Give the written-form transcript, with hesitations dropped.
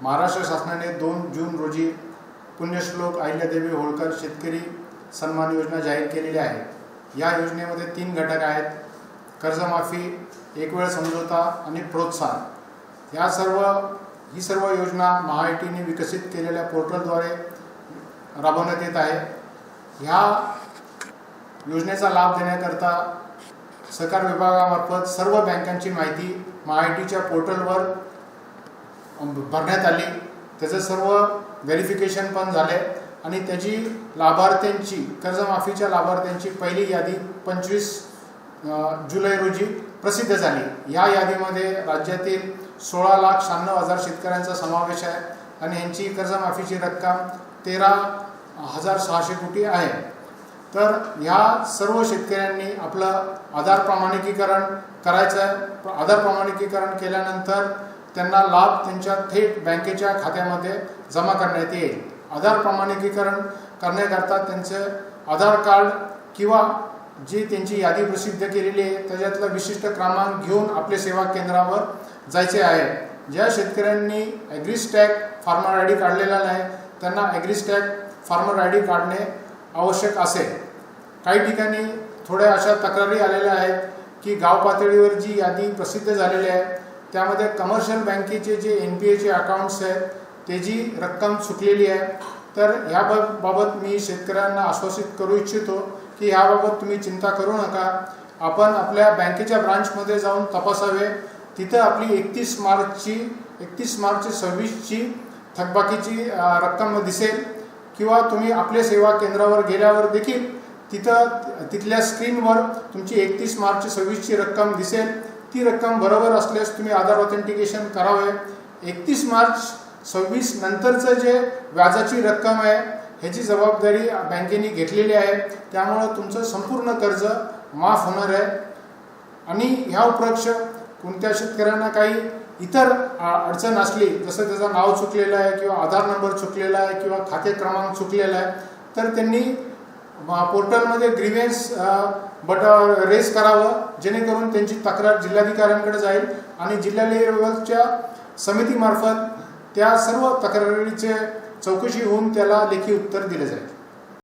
महाराष्ट्र शासनाने 2 जून रोजी पुण्यश्लोक अहिल्यादेवी होळकर शेतकरी सन्मान योजना जाहीर केलेली आहे। या योजनेमध्ये 3 घटक आहेत: कर्जमाफी, एक वेळ समझोता आणि प्रोत्साहन। ही सर्व योजना महाआयटीने विकसित केलेल्या पोर्टलद्वारे राबवण्यात येत आहे। ह्या योजनेचा लाभ देण्याकरता सहकार विभागामार्फत सर्व बँकांची माहिती महाआयटीच्या पोर्टलवर भरण्यात आली। त्याचे सर्व व्हेरिफिकेशन पण झाले आणि त्याची लाभार्थ्यांची कर्जमाफीच्या लाभार्थ्यांची पहिली यादी 25 जुलै रोजी प्रसिद्ध झाली। या यादीमध्ये राज्यातील 16,96,000 शेतकऱ्यांचा समावेश आहे आणि यांची कर्जमाफीची रक्कम 13,600 कोटी आहे। तर ह्या सर्व शेतकऱ्यांनी आपलं आधार प्रमाणिकीकरण करायचं आहे। आधार प्रमाणिकीकरण केल्यानंतर त्यांना लाभ त्यांच्या थेट बँकेच्या खात्यामध्ये जमा करण्यात येईल। आधार प्रमाणिकीकरण करण्याकरता त्यांचे आधार कार्ड किंवा जी त्यांची यादी प्रसिद्ध केलेली आहे त्याच्यातला विशिष्ट क्रमांक घेऊन आपले सेवा केंद्रावर जायचे आहे। ज्या शेतकऱ्यांनी ॲग्रीस्टॅग फार्मर आय डी काढलेला नाही त्यांना ॲग्रीस्टॅग फार्मर आय डी काढणे आवश्यक असेल। काही ठिकाणी थोड्या अशा तक्रारी आलेल्या आहेत की गाव पातळीवर जी यादी प्रसिद्ध झालेली आहे त्यामध्ये कमर्शियल बँकेचे जे NPAचे अकाउंट्स आहेत त्याची रक्कम चुकलेली आहे। तर ह्याबाबत मी शेतकऱ्यांना आश्वासित करू इच्छितो की ह्याबाबत तुम्ही चिंता करू नका। आपण आपल्या बँकेच्या ब्रांचमध्ये जाऊन तपासावे। तिथं आपली 31 मार्च 26ची थकबाकीची रक्कम दिसेल किंवा तुम्ही आपल्या सेवा केंद्रावर गेल्यावर देखील तिथल्या स्क्रीनवर तुमची 31 मार्च 26ची रक्कम दिसेल। ती रक्कम बरोबर असल्यास तुम्ही आधार ऑथेंटिकेशन करावे। 31 मार्च 26 नंतरचं जे व्याजाची रक्कम आहे ह्याची जबाबदारी बँकेने घेतलेली आहे, त्यामुळे तुमचं संपूर्ण कर्ज माफ होणार आहे। आणि ह्या उपरक्ष कोणत्या शेतकऱ्यांना काही इतर अडचण असली, जसं त्याचं नाव चुकलेलं आहे किंवा आधार नंबर चुकलेला आहे किंवा खाते क्रमांक चुकलेला आहे, तर त्यांनी पोर्टलमध्ये ग्रीव्हन्स रेज करावं, जेणेकरून त्यांची तक्रार जिल्हाधिकाऱ्यांकडे जाईल आणि जिल्हा लेवलच्या समितीमार्फत त्या सर्व तक्रारीचे चौकशी होऊन त्याला लेखी उत्तर दिले जाईल।